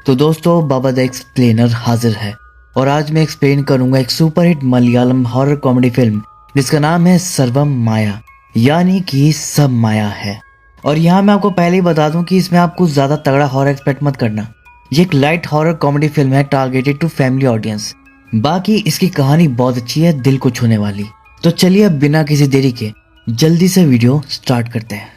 तो दोस्तों बाबा the explainer हाजिर है और आज मैं एक्सप्लेन करूंगा एक superhit Malayalam horror comedy film जिसका नाम है सर्वम माया, यानी कि सब माया है। और यहाँ मैं आपको पहले ही बता दूं कि इसमें आप कुछ ज़्यादा तगड़ा हॉरर एक्सपेक्ट मत करना। ये एक लाइट हॉरर कॉमेडी फिल्म है टारगेटेड टू फैमिली ऑडियंस। बाकी इसकी कहानी बहुत अच्छी है, दिल को छूने वाली। तो चलिए अब बिना किसी देरी के जल्दी से वीडियो स्टार्ट करते हैं।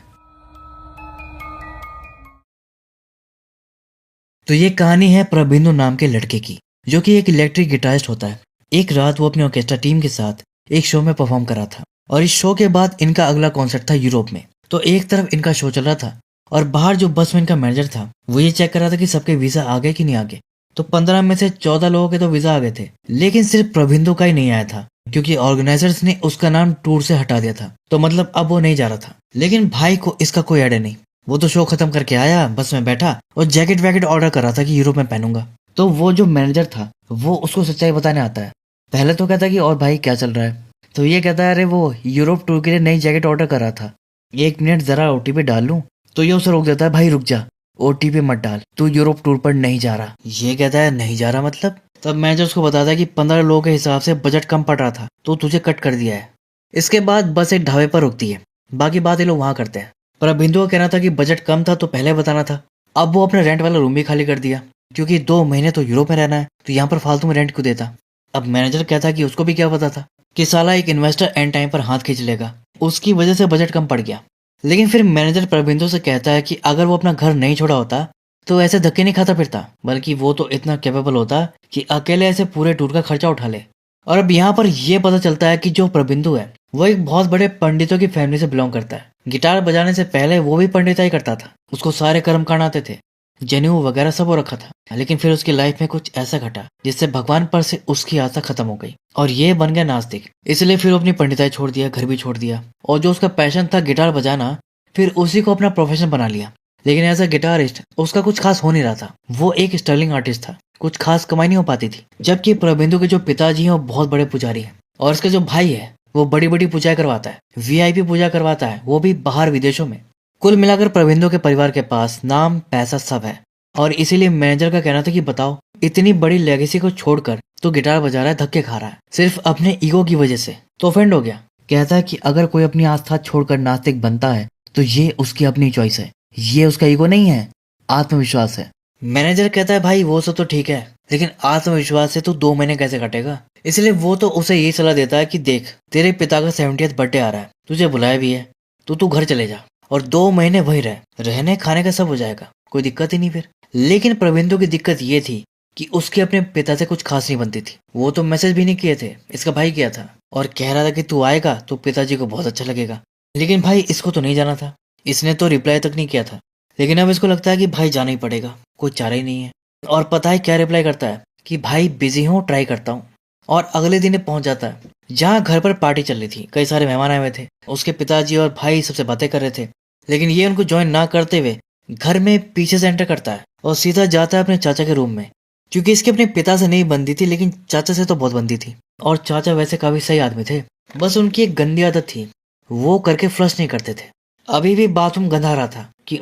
तो ये कहानी है प्रबिंदु नाम के लड़के की, जो कि एक इलेक्ट्रिक गिटारिस्ट होता है। एक रात वो अपनी ऑर्केस्ट्रा टीम के साथ एक शो में परफॉर्म कर रहा था और इस शो के बाद इनका अगला कॉन्सर्ट था यूरोप में। तो एक तरफ इनका शो चल रहा था और बाहर जो बस में इनका मैनेजर था वो ये चेक कर रहा था कि सबके वीजा आ गए कि नहीं आ गए। तो 15 में से 14 लोगों के तो वीजा आ गए थे, लेकिन सिर्फ प्रबिंदु का ही नहीं आया था क्योंकि ऑर्गेनाइजर्स ने उसका नाम टूर से हटा दिया था। तो मतलब अब वो नहीं जा रहा था। लेकिन भाई को इसका कोई आइडिया नहीं। वो तो शो खत्म करके आया, बस में बैठा और जैकेट वैकेट ऑर्डर कर रहा था कि यूरोप में पहनूंगा। तो वो जो मैनेजर था वो उसको सच्चाई बताने आता है। पहले तो कहता है कि और भाई क्या चल रहा है। तो ये कहता है अरे वो यूरोप टूर के लिए नई जैकेट ऑर्डर कर रहा था, 1 मिनट जरा ओटीपी डाल लूं। तो ये उसे रोक देता है, भाई रुक जा, ओटीपी मत डाल, तू यूरोप टूर पर नहीं जा रहा। ये कहता है नहीं जा रहा मतलब। तब मैनेजर उसको बताता है कि 15 लोगों के हिसाब से बजट कम पड़ रहा था तो तुझे कट कर दिया है। इसके बाद बस एक ढाबे पर रुकती है, बाकी बात ये लोग वहां करते हैं। पर बिंदु का कहना था कि बजट कम था तो पहले बताना था। अब वो अपने रेंट वाला रूम भी खाली कर दिया क्योंकि 2 महीने तो यूरोप में रहना है, तो यहाँ पर फालतू में रेंट क्यों देता। अब मैनेजर कहता कि उसको भी क्या पता था कि साला एक इन्वेस्टर एंड टाइम पर हाथ खींच लेगा, उसकी वजह से बजट कम पड़ गया। लेकिन फिर मैनेजर प्रबिंदु से कहता है कि अगर वो अपना घर नहीं छोड़ा होता तो ऐसे धक्के नहीं खाता फिरता, बल्कि वो तो इतना कैपेबल होता कि अकेले ऐसे पूरे टूर का खर्चा उठा ले। और अब यहाँ पर यह पता चलता है कि जो प्रबिंदु है वो एक बहुत बड़े पंडितों की फैमिली से बिलोंग करता है। गिटार बजाने से पहले वो भी पंडिताई करता था, उसको सारे कर्मकांड आते थे, जनेऊ वगैरह सब हो रखा था। लेकिन फिर उसकी लाइफ में कुछ ऐसा घटा जिससे भगवान पर से उसकी आस्था खत्म हो गई और ये बन गया नास्तिक। इसलिए फिर वो अपनी पंडिताई छोड़ दिया, घर भी छोड़ दिया और जो उसका पैशन था गिटार बजाना, फिर उसी को अपना प्रोफेशन बना लिया। लेकिन एज अ गिटारिस्ट उसका कुछ खास हो नहीं रहा था। वो एक स्टर्लिंग आर्टिस्ट था, कुछ खास कमाई नहीं हो पाती थी। जबकि प्रबिंदु के जो पिताजी हैं वो बहुत बड़े पुजारी हैं और इसका जो भाई है वो बड़ी बड़ी पूजा करवाता है, वीआईपी पूजा करवाता है, वो भी बाहर विदेशों में। कुल मिलाकर प्रबिंदु के परिवार के पास नाम पैसा सब है और इसीलिए मैनेजर का कहना था कि बताओ इतनी बड़ी लेगेसी को छोड़कर तो गिटार बजा रहा है, धक्के खा रहा है सिर्फ अपने ईगो की वजह से। तो ऑफेंड हो गया। कहता है कि अगर कोई अपनी आस्था छोड़कर नास्तिक बनता है तो ये उसकी अपनी चॉइस है, ये उसका ईगो नहीं है, आत्मविश्वास है। मैनेजर कहता है भाई वो सब तो ठीक है, लेकिन आत्मविश्वास से तू 2 महीने कैसे कटेगा। इसलिए वो तो उसे यही सलाह देता है कि देख तेरे पिता का 70th बर्थडे आ रहा है, तुझे बुलाया भी है, तो तू घर चले जा और 2 महीने वही रह, रहने खाने का सब हो जाएगा, कोई दिक्कत ही नहीं फिर। लेकिन प्रबिंदु की दिक्कत ये थी कि उसके अपने पिता से कुछ खास नहीं बनती थी। वो तो मैसेज भी नहीं किए थे, इसका भाई किया था और कह रहा था कि तू आएगा तो पिताजी को बहुत अच्छा लगेगा। लेकिन भाई इसको तो नहीं जाना था, इसने तो रिप्लाई तक नहीं किया था। लेकिन अब इसको लगता है कि भाई जाना ही पड़ेगा, कोई चारा ही नहीं है। और पता है क्या रिप्लाई करता है कि भाई बिजी हूँ, ट्राई करता हूँ। और अगले दिन पहुंच जाता है जहाँ घर पर पार्टी चल रही थी, कई सारे मेहमान आए हुए थे, उसके पिताजी और भाई सबसे बातें कर रहे थे। लेकिन ये उनको ज्वाइन ना करते हुए घर में पीछे से एंटर करता है और सीधा जाता है अपने चाचा के रूम में। क्योंकि इसके अपने पिता से नहीं बनती थी, लेकिन चाचा से तो बहुत बनती थी। और चाचा वैसे काफी सही आदमी थे, बस उनकी एक गंदी आदत थी, वो करके फ्लश नहीं करते थे। अभी भी बाथरूम गंदा रहा था कि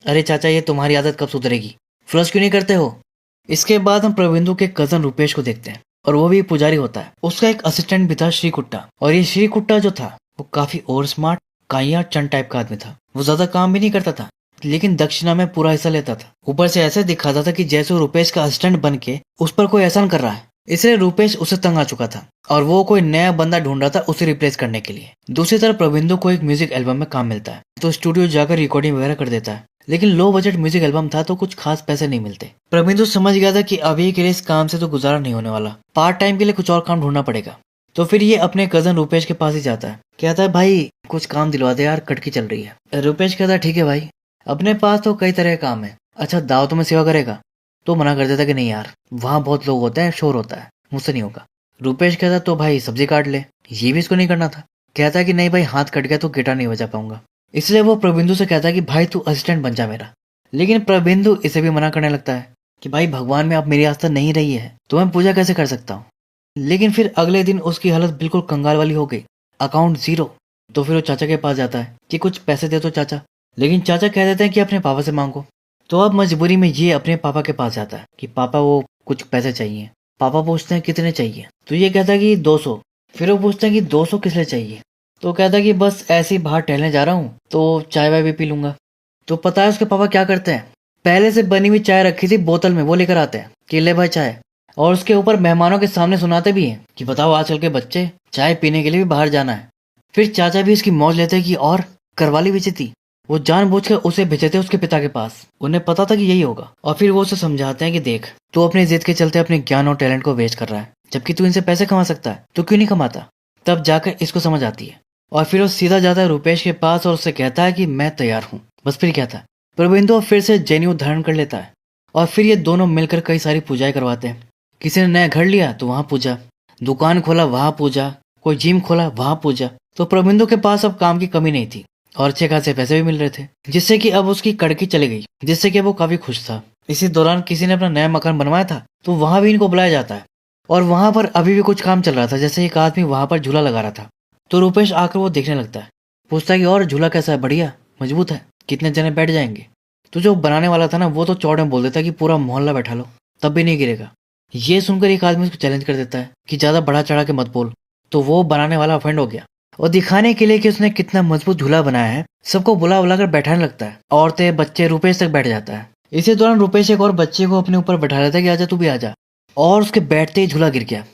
अरे चाचा ये तुम्हारी आदत कब सुधरेगी, फ्लश क्यों नहीं करते हो। इसके बाद हम प्रबिंदु के कजन रुपेश को देखते हैं और वो भी पुजारी होता है। उसका एक असिस्टेंट भी था श्री कुट्टा, और ये श्री कुट्टा जो था वो काफी ओवर स्मार्ट काइया चंद टाइप का आदमी था। वो ज्यादा काम भी नहीं करता था, लेकिन दक्षिणा में पूरा हिस्सा लेता था। ऊपर से ऐसे दिखाता था कि जैसे वो रुपेश का असिस्टेंट बन के उस पर कोई एहसान कर रहा है। इसलिए रुपेश उसे तंग आ चुका था और वो कोई नया बंदा ढूंढ रहा था उसे रिप्लेस करने के लिए। दूसरी तरफ प्रबिंदु को एक म्यूजिक एल्बम में काम मिलता है तो स्टूडियो जाकर रिकॉर्डिंग वगैरह कर देता है। लेकिन लो बजट म्यूजिक एल्बम था तो कुछ खास पैसे नहीं मिलते। प्रबिंदु समझ गया था कि अभी के लिए इस काम से तो गुजारा नहीं होने वाला, पार्ट टाइम के लिए कुछ और काम ढूंढना पड़ेगा। तो फिर ये अपने कजन रुपेश के पास ही जाता है, कहता है भाई कुछ काम दिलवा दे यार, कटकी चल रही है। रुपेश कहता है ठीक है भाई, अपने पास तो कई तरह के काम है, अच्छा दावतों में सेवा करेगा। तो मना कर देता कि नहीं यार वहाँ बहुत लोग होते हैं, शोर होता है, मुझसे नहीं होगा। रुपेश कहता तो भाई सब्जी काट ले, ये भी इसको नहीं करना था। कहता है कि नहीं भाई हाथ कट गया तो गिटार नहीं बजा पाऊंगा। इसलिए वो प्रबिंदु से कहता है कि भाई तू असिस्टेंट बन जा मेरा। लेकिन प्रबिंदु इसे भी मना करने लगता है कि भाई भगवान में अब मेरी आस्था नहीं रही है तो मैं पूजा कैसे कर सकता हूँ। लेकिन फिर अगले दिन उसकी हालत बिल्कुल कंगाल वाली हो गई, अकाउंट 0। तो फिर वो चाचा के पास जाता है कि कुछ पैसे दे दो चाचा। लेकिन चाचा कह देते हैं कि अपने पापा से मांगो। तो अब मजबूरी में ये अपने पापा के पास जाता है कि पापा वो कुछ पैसे चाहिए। पापा पूछते हैं कितने चाहिए, तो ये कहता है कि 200। फिर वो पूछते हैं कि 200 किस लिए चाहिए, तो कहता है कि बस ऐसे ही बाहर टहलने जा रहा हूँ तो चाय वाय भी पी लूंगा। तो पता है उसके पापा क्या करते हैं, पहले से बनी हुई चाय रखी थी बोतल में, वो लेकर आते हैं कि ले भाई चाय, और उसके ऊपर मेहमानों के सामने सुनाते भी हैं कि बताओ आजकल के बच्चे चाय पीने के लिए भी बाहर जाना है। फिर चाचा भी इसकी मौज लेते कि और करवाली बेची थी। वो जानबूझकर उसे भेजते उसके पिता के पास, उन्हें पता था कि यही होगा। और फिर वो उसे समझाते हैं कि देख, तू अपनी जिद के चलते अपने ज्ञान और टैलेंट को वेस्ट कर रहा है, जबकि तू इनसे पैसे कमा सकता है, तो क्यों नहीं कमाता। तब जाकर इसको समझ आती है और फिर वो सीधा जाता है रुपेश के पास और उससे कहता है कि मैं तैयार हूँ। बस फिर क्या था, प्रबिंदु अब फिर से जनेऊ धारण कर लेता है और फिर ये दोनों मिलकर कई सारी पूजाएं करवाते हैं। किसी ने नया घर लिया तो वहां पूजा, दुकान खोला वहां पूजा, कोई जिम खोला वहां पूजा। तो प्रबिंदु के पास अब काम की कमी नहीं थी और अच्छे खासे पैसे भी मिल रहे थे, जिससे कि अब उसकी कड़की चली गई, जिससे कि वो काफी खुश था। इसी दौरान किसी ने अपना नया मकान बनवाया था तो वहां भी इनको बुलाया जाता है और वहां पर अभी भी कुछ काम चल रहा था। जैसे एक आदमी वहां पर झूला लगा रहा था, तो रुपेश आकर वो देखने लगता है, पूछता है कि और झूला कैसा है, बढ़िया मजबूत है, कितने जने बैठ जाएंगे। तो जो बनाने वाला था ना, वो तो चौड़ में बोल देता है कि पूरा मोहल्ला बैठा लो तब भी नहीं गिरेगा। ये सुनकर एक आदमी उसको चैलेंज कर देता है कि ज्यादा बढ़ा चढ़ा के मत बोल। तो वो बनाने वाला ऑफेंड हो गया और दिखाने के लिए कि उसने कितना मजबूत झूला बनाया है, सबको बुला बुला कर बैठाने लगता है। औरतें बच्चे रुपेश तक बैठ जाता है। इसी दौरान रुपेश एक और बच्चे को अपने ऊपर बैठा लेता है कि आजा तू भी आजा, और उसके बैठते ही झूला गिर गया।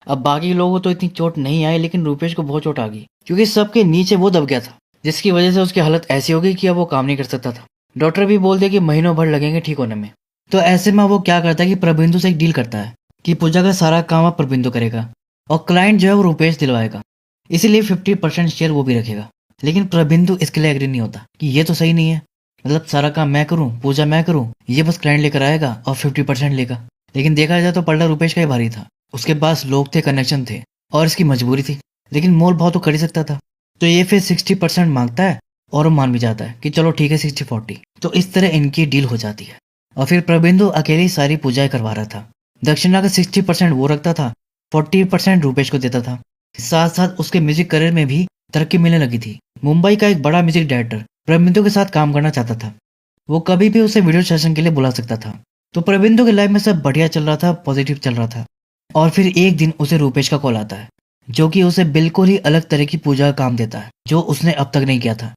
अब बाकी लोगों को तो इतनी चोट नहीं आई, लेकिन रुपेश को बहुत चोट आ गई क्योंकि सबके नीचे वो दब गया था, जिसकी वजह से उसकी हालत ऐसी हो गई कि अब वो काम नहीं कर सकता था। डॉक्टर भी बोल दिया कि महीनों भर लगेंगे ठीक होने में। तो ऐसे में वो क्या करता है कि प्रबिंदु से एक डील करता है कि पूजा का सारा काम अब प्रबिंदु करेगा और क्लाइंट जो है वो रुपेश दिलवाएगा, इसीलिए 50% शेयर वो भी रखेगा। लेकिन प्रबिंदु इसके लिए एग्री नहीं होता कि ये तो सही नहीं है, मतलब सारा काम मैं करूं, पूजा मैं करूं, ये बस क्लाइंट लेकर आएगा और 50% लेगा। लेकिन देखा जाए तो पलटा रुपेश का ही भारी था, उसके पास लोग थे, कनेक्शन थे और इसकी मजबूरी थी, लेकिन मोल भाव तो कर ही सकता था। तो ये फिर 60% मांगता है और वो मान भी जाता है कि चलो ठीक है 60-40। तो इस तरह इनकी डील हो जाती है और फिर प्रबिंदु अकेले ही सारी पूजाएं करवा रहा था। दक्षिणा का 60% वो रखता था, 40% रुपेश को देता था। साथ साथ उसके म्यूजिक करियर में भी तरक्की मिलने लगी थी। मुंबई का एक बड़ा म्यूजिक डायरेक्टर प्रबिंदु के साथ काम करना चाहता था, वो कभी भी उसे वीडियो सेशन के लिए बुला सकता था। तो प्रबिंदु के लाइफ में सब बढ़िया चल रहा था, पॉजिटिव चल रहा था। और फिर एक दिन उसे रुपेश का कॉल आता है, जो कि उसे बिल्कुल ही अलग तरह की पूजा का काम देता है जो उसने अब तक नहीं किया था,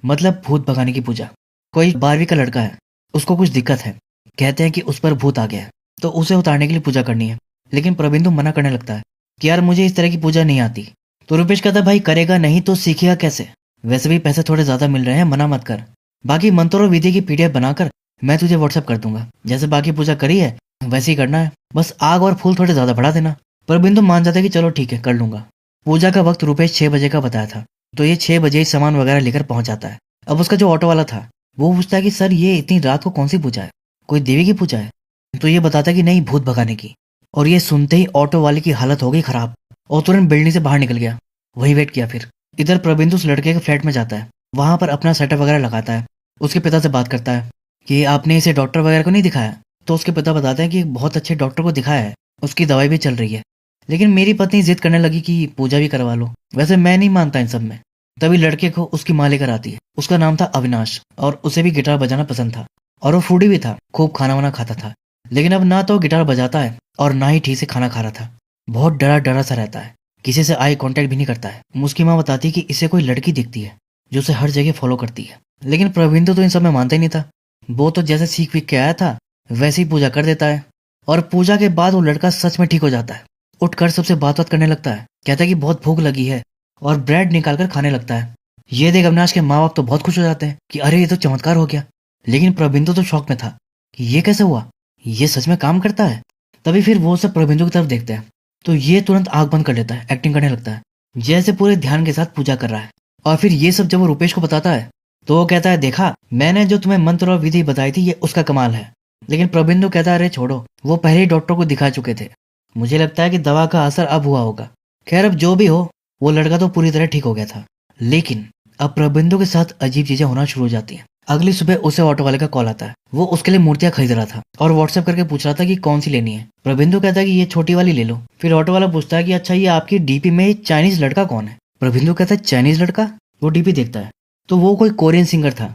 मतलब भूत भगाने की पूजा। कोई 12वीं का लड़का है, उसको कुछ दिक्कत है, कहते हैं कि उस पर भूत आ गया है, तो उसे उतारने के लिए पूजा करनी है। लेकिन प्रबिंदु मना करने लगता है कि यार मुझे इस तरह की पूजा नहीं आती। तो रुपेश कहता है भाई करेगा नहीं तो सीखेगा कैसे, वैसे भी पैसे थोड़े ज्यादा मिल रहे हैं, मना मत कर। बाकी मंत्र और विधि की पीडीएफ बनाकर मैं तुझे व्हाट्सएप कर दूंगा, जैसे बाकी पूजा करी है वैसे ही करना है, बस आग और फूल थोड़े ज्यादा बढ़ा देना। प्रबिंदु मान जाता है कि चलो ठीक है कर लूंगा। पूजा का वक्त रुपेश 6 बजे का बताया था, तो ये 6 बजे ही सामान वगैरह लेकर पहुंच जाता है। अब उसका जो ऑटो वाला था वो पूछता है कि सर ये इतनी रात को कौन सी पूजा है, कोई देवी की पूजा है? तो ये बताता है कि नहीं, भूत भगाने की। और ये सुनते ही ऑटो वाले की हालत हो गई खराब और तुरंत बिल्डिंग से बाहर निकल गया। वही वेट किया। फिर इधर प्रबिंदु उस लड़के के फ्लैट में जाता है, वहां पर अपना सेटअप वगैरह लगाता है, उसके पिता से बात करता है कि आपने इसे डॉक्टर वगैरह को नहीं दिखाया। तो उसके पिता बताते हैं कि बहुत अच्छे डॉक्टर को दिखाया है, उसकी दवाई भी चल रही है, लेकिन मेरी पत्नी जिद करने लगी कि पूजा भी करवा लो। वैसे मैं नहीं मानता इन सब में। तभी लड़के को उसकी माँ लेकर आती है, उसका नाम था अविनाश और उसे भी गिटार बजाना पसंद था और वो फूडी भी था, खूब खाना वाना खाता था। लेकिन अब ना तो गिटार बजाता है और ना ही ठीक से खाना खा रहा था, बहुत डरा डरा सा रहता है, किसी से आई कांटेक्ट भी नहीं करता है। उसकी माँ बताती है कि इसे कोई लड़की दिखती है जो उसे हर जगह फॉलो करती है। लेकिन प्रविंदु तो इन सब में मानता ही नहीं था, वो तो जैसे सीख वीख के आया था वैसे ही पूजा कर देता है। और पूजा के बाद वो लड़का सच में ठीक हो जाता है, उठकर सबसे बात करने लगता है, कहता है कि बहुत भूख लगी है और ब्रेड निकाल कर खाने लगता है। ये देख अविनाश के माँ बाप तो बहुत खुश हो जाते हैं कि अरे ये तो चमत्कार हो गया। लेकिन प्रबिंदु तो शौक में था कि ये कैसे हुआ, ये सच में काम करता है। तभी फिर वो सब प्रबिंदु की तरफ देखते हैं तो ये तुरंत आंख बंद कर लेता है, एक्टिंग करने लगता है जैसे पूरे ध्यान के साथ पूजा कर रहा है। और फिर ये सब जब वो रुपेश को बताता है तो वो कहता है देखा मैंने जो तुम्हें मंत्र और विधि बताई थी ये उसका कमाल है। लेकिन प्रबिंदु कहता है अरे छोड़ो, वो पहले ही डॉक्टर को दिखा चुके थे, मुझे लगता है कि दवा का असर अब हुआ होगा। खैर अब जो भी हो, वो लड़का तो पूरी तरह ठीक हो गया था। लेकिन अब प्रबिंदु के साथ अजीब चीजें होना शुरू हो जाती हैं। अगली सुबह उसे ऑटो वाले का कॉल आता है, वो उसके लिए मूर्तियां खरीद रहा था और व्हाट्सएप करके पूछ रहा था कि कौन सी लेनी है। प्रबिंदु कहता है कि ये छोटी वाली ले लो। फिर ऑटो वाला पूछता है कि अच्छा ये आपकी डीपी में चाइनीज लड़का कौन है? प्रबिंदु कहता है चाइनीज लड़का? वो डीपी देखता है तो वो कोई कोरियन सिंगर था,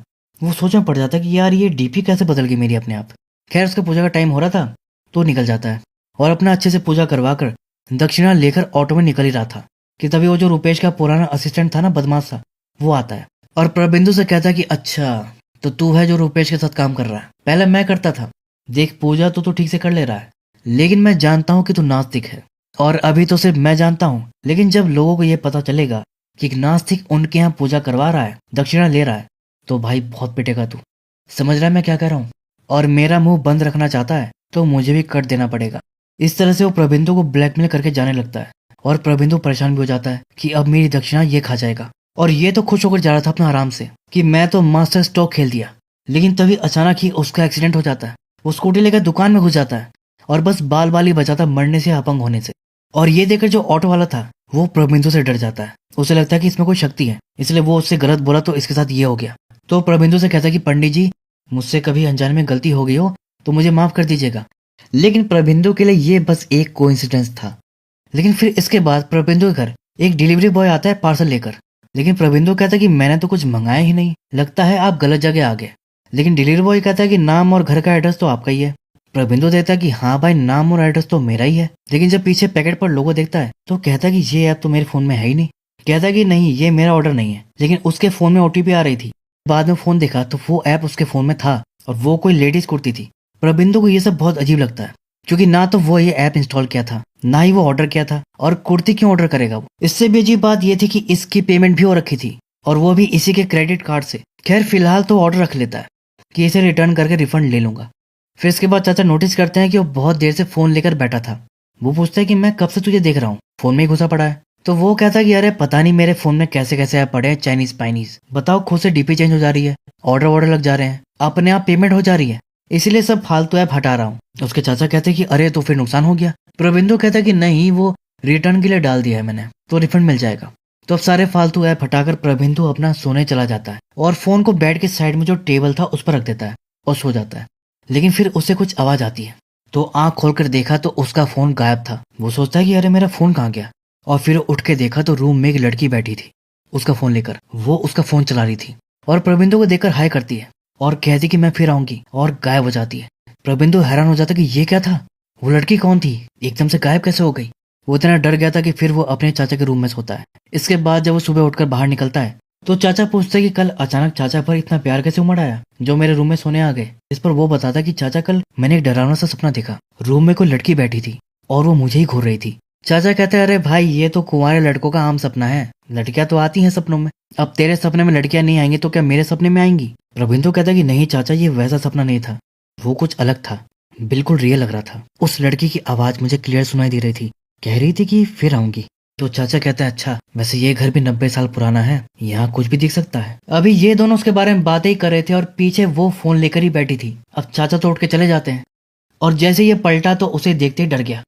वो सोच में पड़ जाता है कि यार ये डीपी कैसे बदल गई मेरी अपने आप। खैर उसके पूजा का टाइम हो रहा था तो निकल जाता है और अपना अच्छे से पूजा करवा कर दक्षिणा लेकर ऑटो में निकल ही रहा था कि तभी वो जो रुपेश का पुराना असिस्टेंट था ना, बदमाश सा, वो आता है और प्रबिंदु से कहता है कि अच्छा तो तू है जो रुपेश के साथ काम कर रहा है। पहले मैं करता था, देख पूजा तो तू ठीक से कर ले रहा है, लेकिन मैं जानता हूँ कि तू नास्तिक है और अभी तो सिर्फ मैं जानता हूँ, लेकिन जब लोगों को ये पता चलेगा कि एक नास्तिक उनके यहाँ पूजा करवा रहा है, दक्षिणा ले रहा है, तो भाई बहुत पिटेगा तू। समझ रहा है मैं क्या कह रहा हूँ? और मेरा मुंह बंद रखना चाहता है तो मुझे भी कट देना पड़ेगा। इस तरह से वो प्रबिंदु को ब्लैकमेल करके जाने लगता है और प्रबिंदु परेशान भी हो जाता है कि अब मेरी दक्षिणा ये खा जाएगा। और ये तो खुश होकर जा रहा था अपना आराम से कि मैं तो मास्टर स्ट्रोक खेल दिया, लेकिन तभी अचानक ही उसका एक्सीडेंट हो जाता है। वो स्कूटी लेकर दुकान में घुस जाता है और बस बाल बाल ही बचाता मरने से, अपंग होने से। और ये देखकर जो ऑटो वाला था वो प्रबिंदु से डर जाता है। उसे लगता है कि इसमें कोई शक्ति है, इसलिए वो उससे गलत बोला तो इसके साथ ये हो गया। तो प्रबिंदु से कहता है कि पंडित जी मुझसे कभी अनजाने में गलती हो गई हो तो मुझे माफ कर दीजिएगा। लेकिन प्रबिंदु के लिए ये बस एक कोइंसिडेंस था। लेकिन फिर इसके बाद प्रबिंदु के घर एक डिलीवरी बॉय आता है पार्सल लेकर, लेकिन प्रबिंदु कहता है कि मैंने तो कुछ मंगाया ही नहीं, लगता है आप गलत जगह आ गए। लेकिन डिलीवरी बॉय कहता है कि नाम और घर का एड्रेस तो आपका ही है। प्रबिंदु देता है कि हाँ भाई नाम और एड्रेस तो मेरा ही है, लेकिन जब पीछे पैकेट पर लोगो देखता है तो कहता है कि ये ऐप तो मेरे फोन में है ही नहीं। कहता है कि नहीं ये मेरा ऑर्डर नहीं है, लेकिन उसके फोन में ओटीपी आ रही थी। बाद में फोन देखा तो वो ऐप उसके फोन में था और वो कोई लेडीज कुर्ती थी। प्रबिंदु को ये सब बहुत अजीब लगता है क्योंकि ना तो वो ये ऐप इंस्टॉल किया था, ना ही वो ऑर्डर किया था, और कुर्ती क्यों ऑर्डर करेगा वो। इससे भी अजीब बात ये थी कि इसकी पेमेंट भी हो रखी थी और वो भी इसी के क्रेडिट कार्ड से। खैर फिलहाल तो ऑर्डर रख लेता है कि इसे रिटर्न करके रिफंड ले लूंगा। फिर इसके बाद चाचा नोटिस करते हैं कि वो बहुत देर से फोन लेकर बैठा था। वो पूछता है कि मैं कब से तुझे देख रहा हूँ, फोन में ही घुसा पड़ा है। तो वो कहता है कि अरे पता नहीं मेरे फोन में कैसे कैसे ऐप पड़े हैं, चाइनीज पाइनीज, बताओ खुद से डीपी चेंज हो जा रही है, ऑर्डर लग जा रहे हैं, अपने आप पेमेंट हो जा रही है, इसीलिए सब फालतू ऐप हटा रहा हूँ। उसके चाचा कहते हैं कि अरे तो फिर नुकसान हो गया। प्रबिंदु कहता है कि नहीं वो रिटर्न के लिए डाल दिया है मैंने, तो रिफंड मिल जाएगा। तो अब सारे फालतू ऐप हटाकर प्रबिंदु अपना सोने चला जाता है और फोन को बेड के साइड में जो टेबल था उस पर रख देता है और सो जाता है। लेकिन फिर उसे कुछ आवाज आती है तो आंख खोलकर देखा तो उसका फोन गायब था। वो सोचता है कि अरे मेरा फोन कहाँ गया, और फिर उठ के देखा तो रूम में एक लड़की बैठी थी उसका फोन लेकर। वो उसका फोन चला रही थी और प्रबिंदु को देखकर हाय करती है और कहती कि मैं फिर आऊंगी, और गायब हो जाती है। प्रबिंदु हैरान हो जाता कि ये क्या था, वो लड़की कौन थी, एकदम से गायब कैसे हो गई। वो इतना डर गया था कि फिर वो अपने चाचा के रूम में सोता है। इसके बाद जब वो सुबह उठकर बाहर निकलता है तो चाचा पूछते कि कल अचानक चाचा पर इतना प्यार कैसे उमड़ आया जो मेरे रूम में सोने आ गए। इस पर वो बताता कि चाचा कल मैंने एक डरावना सा सपना देखा, रूम में कोई लड़की बैठी थी और वो मुझे ही घूर रही थी। चाचा कहते हैं अरे भाई ये तो कुंवारे लड़कों का आम सपना है, लड़कियां तो आती हैं सपनों में, अब तेरे सपने में लड़कियां नहीं आएंगी तो क्या मेरे सपने में आएंगी। प्रबिंदु कहता है कि नहीं चाचा ये वैसा सपना नहीं था, वो कुछ अलग था, बिल्कुल रियल लग रहा था। उस लड़की की आवाज मुझे क्लियर सुनाई दे रही थी, कह रही थी कि फिर आऊंगी। तो चाचा कहता है अच्छा वैसे ये घर भी 90 साल पुराना है, यहाँ कुछ भी दिख सकता है। अभी ये दोनों उसके बारे में बातें ही कर रहे थे और पीछे वो फोन लेकर ही बैठी थी। अब चाचा तो उठ के चले जाते हैं और जैसे ये पलटा तो उसे देखते ही डर गया।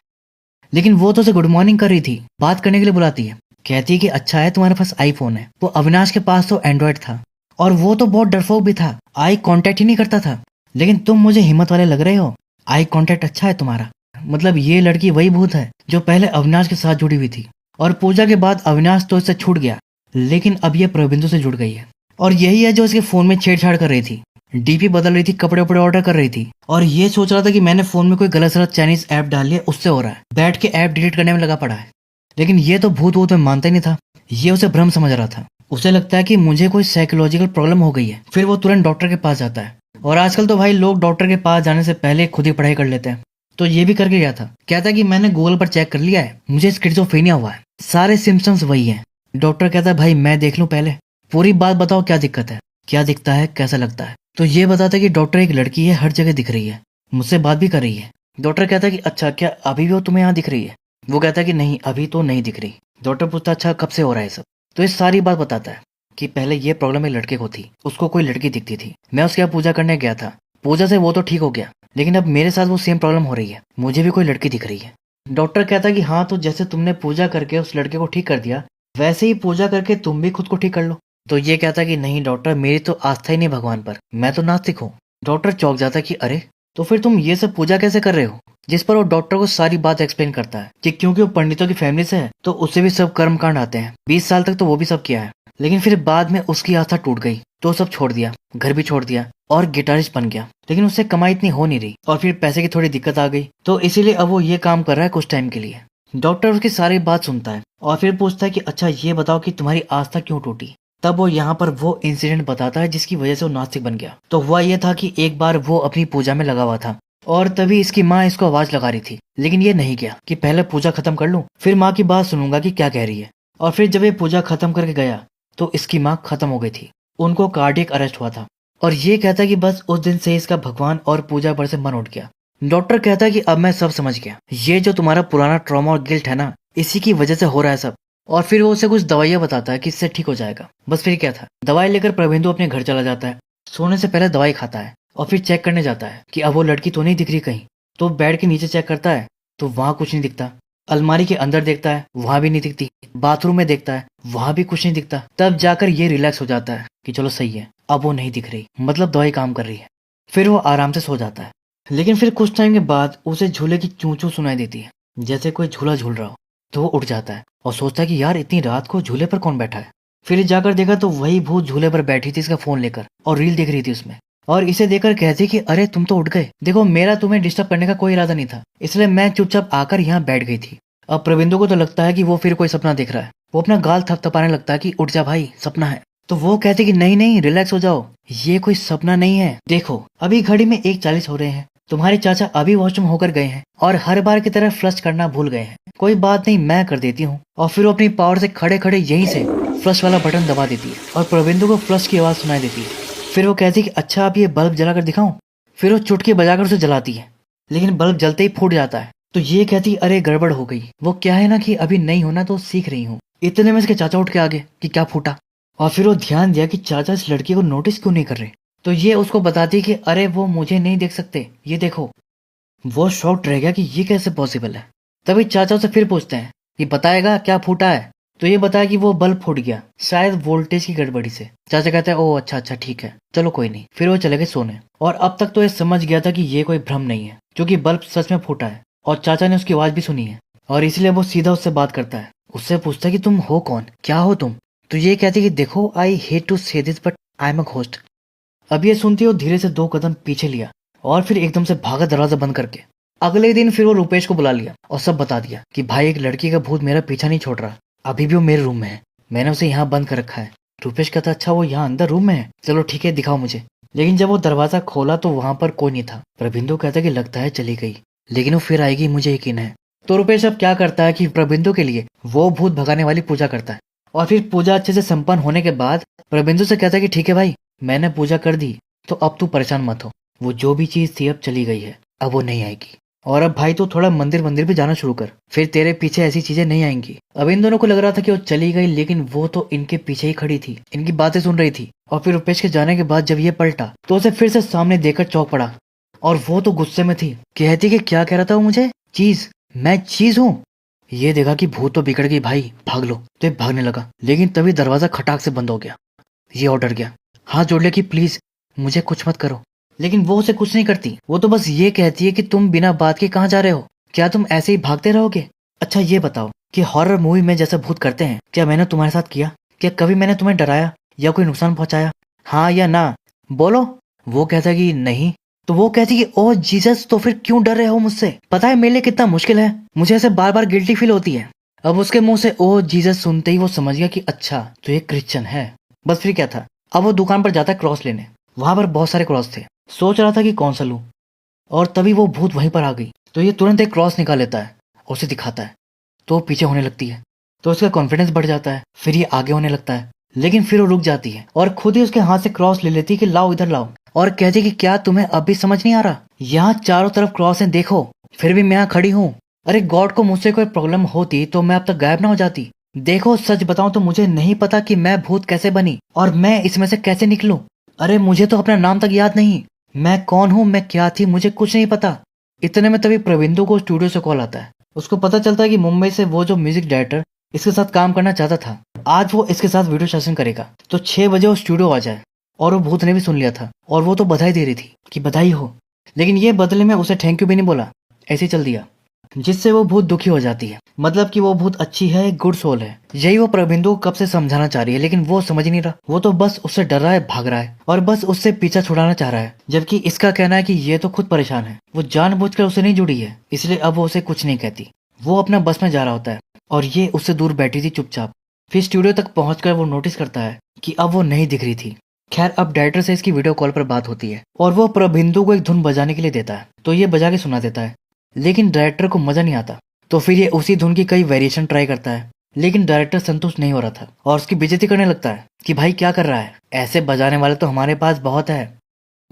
लेकिन वो तो उसे गुड मॉर्निंग कर रही थी, बात करने के लिए बुलाती है, कहती है कि अच्छा है तुम्हारे पास आईफोन है। वो अविनाश के पास तो एंड्रॉइड था और वो तो बहुत डरपोक भी था, आई कांटेक्ट ही नहीं करता था। लेकिन तुम मुझे हिम्मत वाले लग रहे हो, आई कांटेक्ट अच्छा है तुम्हारा। मतलब ये लड़की वही भूत है जो पहले अविनाश के साथ जुड़ी हुई थी और पूजा के बाद अविनाश तो इससे छूट गया, लेकिन अब ये प्रबिंदु से जुड़ गई है और यही है जो इसके फोन में छेड़छाड़ कर रही थी, डीपी बदल रही थी, कपड़े वपड़े ऑर्डर कर रही थी और ये सोच रहा था कि मैंने फोन में कोई गलत सलत चाइनीज ऐप डाल लिया, उससे हो रहा है, बैठ के ऐप डिलीट करने में लगा पड़ा है। लेकिन ये तो भूत वूत में मानता ही नहीं था, ये उसे भ्रम समझ रहा था। उसे लगता है कि मुझे कोई साइकोलॉजिकल प्रॉब्लम हो गई है। फिर वो तुरंत डॉक्टर के पास जाता है और आजकल तो भाई लोग डॉक्टर के पास जाने से पहले खुद ही पढ़ाई कर लेते हैं, तो ये भी करके गया था। कहता है कि मैंने गूगल पर चेक कर लिया है, मुझे स्किज़ोफ्रेनिया हुआ है, सारे सिम्टम्स वही हैं। डॉक्टर कहता है भाई मैं देख लूं, पहले पूरी बात बताओ क्या दिक्कत है, क्या दिखता है, कैसा लगता है। तो ये बताता है कि डॉक्टर एक लड़की है, हर जगह दिख रही है, मुझसे बात भी कर रही है। डॉक्टर कहता है कि अच्छा क्या अभी भी वो तुम्हें यहाँ दिख रही है। वो कहता है कि नहीं अभी तो नहीं दिख रही। डॉक्टर पूछता अच्छा कब से हो रहा है सब। तो ये सारी बात बताता है कि पहले ये प्रॉब्लम एक लड़के को थी, उसको कोई लड़की दिखती थी, मैं उसके यहाँ पूजा करने गया था, पूजा से वो तो ठीक हो गया, लेकिन अब मेरे साथ वो सेम प्रॉब्लम हो रही है, मुझे भी कोई लड़की दिख रही है। डॉक्टर कहता है कि हाँ तो जैसे तुमने पूजा करके उस लड़के को ठीक कर दिया, वैसे ही पूजा करके तुम भी खुद को ठीक कर लो। तो ये कहता है कि नहीं डॉक्टर मेरी तो आस्था ही नहीं भगवान पर, मैं तो नास्तिक हूँ। डॉक्टर चौंक जाता है कि अरे तो फिर तुम ये सब पूजा कैसे कर रहे हो। जिस पर वो डॉक्टर को सारी बात एक्सप्लेन करता है कि क्योंकि वो पंडितों की फैमिली से है तो उससे भी सब कर्म कांड आते हैं, 20 साल तक तो वो भी सब किया है, लेकिन फिर बाद में उसकी आस्था टूट गई तो सब छोड़ दिया, घर भी छोड़ दिया और गिटारिस्ट बन गया। लेकिन उससे कमाई इतनी हो नहीं रही और फिर पैसे की थोड़ी दिक्कत आ गई, तो इसीलिए अब वो ये काम कर रहा है कुछ टाइम के लिए। डॉक्टर उसकी सारी बात सुनता है और फिर पूछता है कि अच्छा ये बताओ कि तुम्हारी आस्था क्यों टूटी। तब वो यहाँ पर वो इंसिडेंट बताता है जिसकी वजह से वो नास्तिक बन गया। तो हुआ ये था कि एक बार वो अपनी पूजा में लगा हुआ था और तभी इसकी माँ इसको आवाज लगा रही थी, लेकिन ये नहीं किया कि पहले पूजा खत्म कर लूं, फिर माँ की बात सुनूंगा कि क्या कह रही है। और फिर जब ये पूजा खत्म करके गया तो इसकी माँ खत्म हो गई थी, उनको कार्डियक अरेस्ट हुआ था। और ये कहता है कि बस उस दिन से इसका भगवान और पूजा पर से मन उठ गया। डॉक्टर कहता है कि अब मैं सब समझ गया, ये जो तुम्हारा पुराना ट्रॉमा और गिल्ट है ना, इसी की वजह से हो रहा है सब। और फिर वो उसे कुछ दवाइयां बताता है कि इससे ठीक हो जाएगा। बस फिर क्या था, दवाई लेकर प्रभेंदु अपने घर चला जाता है, सोने से पहले दवाई खाता है और फिर चेक करने जाता है कि अब वो लड़की तो नहीं दिख रही कहीं। तो बेड के नीचे चेक करता है तो वहां कुछ नहीं दिखता, अलमारी के अंदर देखता है वहां भी नहीं दिखती, बाथरूम में देखता है वहां भी कुछ नहीं दिखता। तब जाकर ये रिलैक्स हो जाता है कि चलो सही है, अब वो नहीं दिख रही, मतलब दवाई काम कर रही है। फिर वो आराम से सो जाता है। लेकिन फिर कुछ टाइम के बाद उसे झूले की चूं चूं सुनाई देती है, जैसे कोई झूला झूल रहा हो। तो वो उठ जाता है और सोचता है कि यार इतनी रात को झूले पर कौन बैठा है। फिर जाकर देखा तो वही भूत झूले पर बैठी थी इसका फोन लेकर और रील देख रही थी उसमें। और इसे देखकर कहती कि अरे तुम तो उठ गए, देखो मेरा तुम्हें डिस्टर्ब करने का कोई इरादा नहीं था, इसलिए मैं चुपचाप आकर यहाँ बैठ गई थी। अब प्रविंदु को तो लगता है कि वो फिर कोई सपना देख रहा है। वो अपना गाल थपथपाने लगता है कि उठ जा भाई, सपना है। तो वो कहती कि नहीं नहीं रिलैक्स हो जाओ, ये कोई सपना नहीं है, देखो अभी घड़ी में 1:40 हो रहे हैं, तुम्हारे चाचा अभी वॉशरूम होकर गए हैं और हर बार की तरह फ्लश करना भूल गए हैं। कोई बात नहीं, मैं कर देती हूँ। और फिर वो अपनी पावर से खड़े खड़े यहीं से फ्लश वाला बटन दबा देती है और प्रविंदु को फ्लश की आवाज सुनाई देती है। फिर वो कहती कि अच्छा अब ये बल्ब जलाकर दिखाऊं। फिर वो चुटकी बजाकर उसे जलाती है, लेकिन बल्ब जलते ही फूट जाता है। तो ये कहती अरे गड़बड़ हो गई, वो क्या है ना कि अभी नहीं होना तो सीख रही हूँ। इतने में इसके चाचा उठ के आ गए कि क्या फूटा। और फिर वो ध्यान दिया कि चाचा इस लड़की को नोटिस क्यों नहीं कर रहे। तो ये उसको बताती कि अरे वो मुझे नहीं देख सकते, ये देखो। वो शॉक्ड रह गया कि ये कैसे पॉसिबल है। तभी चाचा उसे फिर पूछते हैं कि बताएगा क्या फूटा है। तो ये बताया कि वो बल्ब फूट गया, शायद वोल्टेज की गड़बड़ी से। चाचा कहता है ओह अच्छा अच्छा ठीक है चलो कोई नहीं। फिर वो चले गए सोने। और अब तक तो ये समझ गया था कि ये कोई भ्रम नहीं है, क्योंकि बल्ब सच में फूटा है और चाचा ने उसकी आवाज भी सुनी है। और इसलिए वो सीधा उससे बात करता है, उससे पूछता है कि तुम हो कौन, क्या हो तुम। तो ये कहती कि देखो आई हेट टू से this but I am a ghost. अब ये सुनती हो धीरे से 2 कदम पीछे लिया और फिर एकदम से भागा दरवाजा बंद करके। अगले दिन फिर वो रुपेश को बुला लिया और सब बता दिया कि भाई एक लड़की का भूत मेरा पीछा नहीं छोड़ रहा, अभी भी वो मेरे रूम में है, मैंने उसे यहाँ बंद कर रखा है। रुपेश कहता अच्छा वो यहाँ अंदर रूम में है, चलो ठीक है दिखाओ मुझे। लेकिन जब वो दरवाजा खोला तो वहां पर कोई नहीं था। प्रबिंदु कहता कि लगता है चली गई, लेकिन वो फिर आएगी मुझे यकीन है। तो रुपेश अब क्या करता है कि प्रबिंदु के लिए वो भूत भगाने वाली पूजा करता है। और फिर पूजा अच्छे से संपन्न होने के बाद प्रबिंदु से कहता है कि ठीक है भाई मैंने पूजा कर दी, तो अब तू परेशान मत हो, वो जो भी चीज थी अब चली गई है, अब वो नहीं आएगी। और अब भाई तो थोड़ा मंदिर मंदिर भी जाना शुरू कर, फिर तेरे पीछे ऐसी चीजें नहीं आएंगी। अब इन दोनों को लग रहा था कि वो चली गई, लेकिन वो तो इनके पीछे ही खड़ी थी, इनकी बातें सुन रही थी। और फिर रुपेश के जाने के बाद जब ये पलटा तो उसे फिर से सामने देखकर चौंक पड़ा और वो तो गुस्से में थी, कहती कि क्या कह रहा था वो मुझे, चीज, मैं चीज हूँ। ये देखा कि भूत तो बिगड़ गई भाई, भाग लो। तो ये भागने लगा, लेकिन तभी दरवाजा खटाक से बंद हो गया। ये और डर गया, हाथ जोड़ लिया कि प्लीज मुझे कुछ मत करो। लेकिन वो उसे कुछ नहीं करती, वो तो बस ये कहती है कि तुम बिना बात के कहाँ जा रहे हो, क्या तुम ऐसे ही भागते रहोगे। अच्छा ये बताओ कि हॉरर मूवी में जैसा भूत करते हैं क्या मैंने तुम्हारे साथ किया, क्या कभी मैंने तुम्हें डराया या कोई नुकसान पहुंचाया, हाँ या ना, बोलो। वो कहता कि नहीं। तो वो कहती कि ओह जीसस तो फिर क्यों डर रहे हो मुझसे, पता है मेरे लिए कितना मुश्किल है, मुझे ऐसे बार बार गिल्टी फील होती है। अब उसके मुंह से ओह जीसस सुनते ही वो समझ गया कि अच्छा तो ये क्रिश्चियन है। बस फिर क्या था, अब वो दुकान पर जाता है क्रॉस लेने, वहां पर बहुत सारे क्रॉस थे, सोच रहा था कि कौन सा लूं। और तभी वो भूत वहीं पर आ गई। तो ये तुरंत एक क्रॉस निकाल लेता है और उसे दिखाता है, तो वो पीछे होने लगती है। तो उसका कॉन्फिडेंस बढ़ जाता है, फिर ये आगे होने लगता है, लेकिन फिर वो रुक जाती है और खुद ही उसके हाथ से क्रॉस ले लेती है कि लाओ इधर लाओ। और कहती कि क्या तुम्हें अब भी समझ नहीं आ रहा, यहाँ चारों तरफ क्रॉस है देखो, फिर भी मैं यहाँ खड़ी हूँ। अरे गॉड को मुझसे कोई प्रॉब्लम होती तो मैं अब तक गायब ना हो जाती। देखो सच बताऊं तो मुझे नहीं पता कि मैं भूत कैसे बनी और मैं इसमें से कैसे निकलूं। अरे मुझे तो अपना नाम तक याद नहीं, मैं कौन हूँ, मैं क्या थी, मुझे कुछ नहीं पता। इतने में तभी प्रविंदु को स्टूडियो से कॉल आता है। उसको पता चलता है कि मुंबई से वो जो म्यूजिक डायरेक्टर इसके साथ काम करना चाहता था, आज वो इसके साथ वीडियो सेशन करेगा, तो 6 बजे वो स्टूडियो आ जाए। और वो भूत ने भी सुन लिया था और वो तो बधाई दे रही थी कि बधाई हो, लेकिन ये बदले में उसे थैंक यू भी नहीं बोला, ऐसे ही चल दिया। जिससे वो बहुत दुखी हो जाती है। मतलब कि वो बहुत अच्छी है, एक गुड सोल है। यही वो प्रबिंदु को कब से समझाना चाह रही है, लेकिन वो समझ नहीं रहा। वो तो बस उससे डर रहा है, भाग रहा है और बस उससे पीछा छुड़ाना चाह रहा है। जबकि इसका कहना है कि ये तो खुद परेशान है, वो जानबूझकर उससे नहीं जुड़ी है, इसलिए अब वो उसे कुछ नहीं कहती। वो अपना बस में जा रहा होता है और ये उससे दूर बैठी थी चुपचाप। फिर स्टूडियो तक पहुंचकर वो नोटिस करता है कि अब वो नहीं दिख रही थी। खैर, अब डायरेक्टर से इसकी वीडियो कॉल पर बात होती है और वो प्रबिंदु को एक धुन बजाने के लिए देता है, तो ये बजा के सुना देता है। लेकिन डायरेक्टर को मजा नहीं आता, तो फिर ये उसी धुन की कई वेरिएशन ट्राई करता है। लेकिन डायरेक्टर संतुष्ट नहीं हो रहा था और उसकी बेइज्जती करने लगता है कि भाई क्या कर रहा है, ऐसे बजाने वाले तो हमारे पास बहुत है।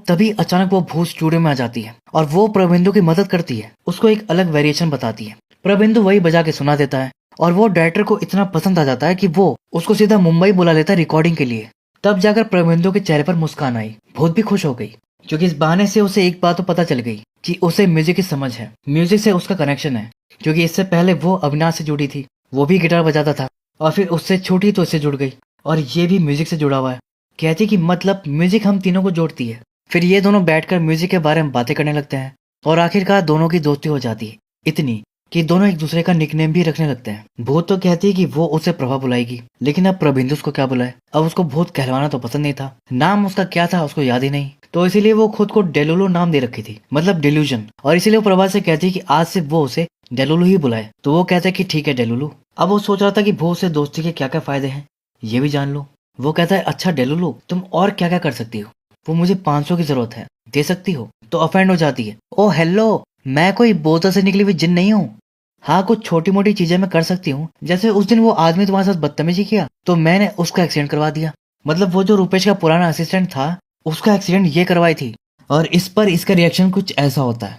तभी अचानक वो भूत स्टूडियो में आ जाती है और वो प्रबिंदु की मदद करती है, उसको एक अलग वेरिएशन बताती है। प्रबिंदु वही बजा के सुना देता है और वो डायरेक्टर को इतना पसंद आ जाता है कि वो उसको सीधा मुंबई बुला लेता है रिकॉर्डिंग के लिए। तब जाकर प्रबिंदु के चेहरे पर मुस्कान आई, बहुत भी खुश हो गई, क्योंकि इस बहाने से उसे एक बात तो पता चल गई कि उसे म्यूजिक की समझ है, म्यूजिक से उसका कनेक्शन है। क्योंकि इससे पहले वो अविनाश से जुड़ी थी, वो भी गिटार बजाता था और फिर उससे छूटी तो इससे जुड़ गई और ये भी म्यूजिक से जुड़ा हुआ है। कहती कि मतलब म्यूजिक हम तीनों को जोड़ती है। फिर ये दोनों बैठकर म्यूजिक के बारे में बातें करने लगते हैं और आखिरकार दोनों की दोस्ती हो जाती है, इतनी कि दोनों एक दूसरे का निकनेम भी रखने लगते हैं। भूत तो कहती है कि वो उसे प्रभा बुलाएगी, लेकिन अब प्रबिंदु उसको क्या बुलाए। अब उसको भूत कहलवाना तो पसंद नहीं था, नाम उसका क्या था उसको याद ही नहीं, तो इसीलिए वो खुद को डेलुलु नाम दे रखी थी, मतलब डिल्यूजन। और इसीलिए वो प्रभा से कहती है कि आज से वो उसे डेलुलु ही बुलाए। तो वो कहता है कि ठीक है डेलुलु। अब वो सोच रहा था कि भूत से दोस्ती के क्या क्या फायदे हैं ये भी जान लो। वो कहता है अच्छा डेलुलु, तुम और क्या क्या कर सकती हो। वो मुझे 500 की जरूरत है, दे सकती हो। तो अफेंड हो जाती है, ओ हेलो, मैं कोई बोतल से निकली हुई जिन नहीं हूँ। हाँ, कुछ छोटी मोटी चीजें मैं कर सकती हूँ, जैसे उस दिन वो आदमी तुम्हारे साथ बदतमीजी किया तो मैंने उसका एक्सीडेंट करवा दिया। मतलब वो जो रूपेश का पुराना असिस्टेंट था उसका एक्सीडेंट ये करवाई थी। और इस पर इसका रिएक्शन कुछ ऐसा होता है।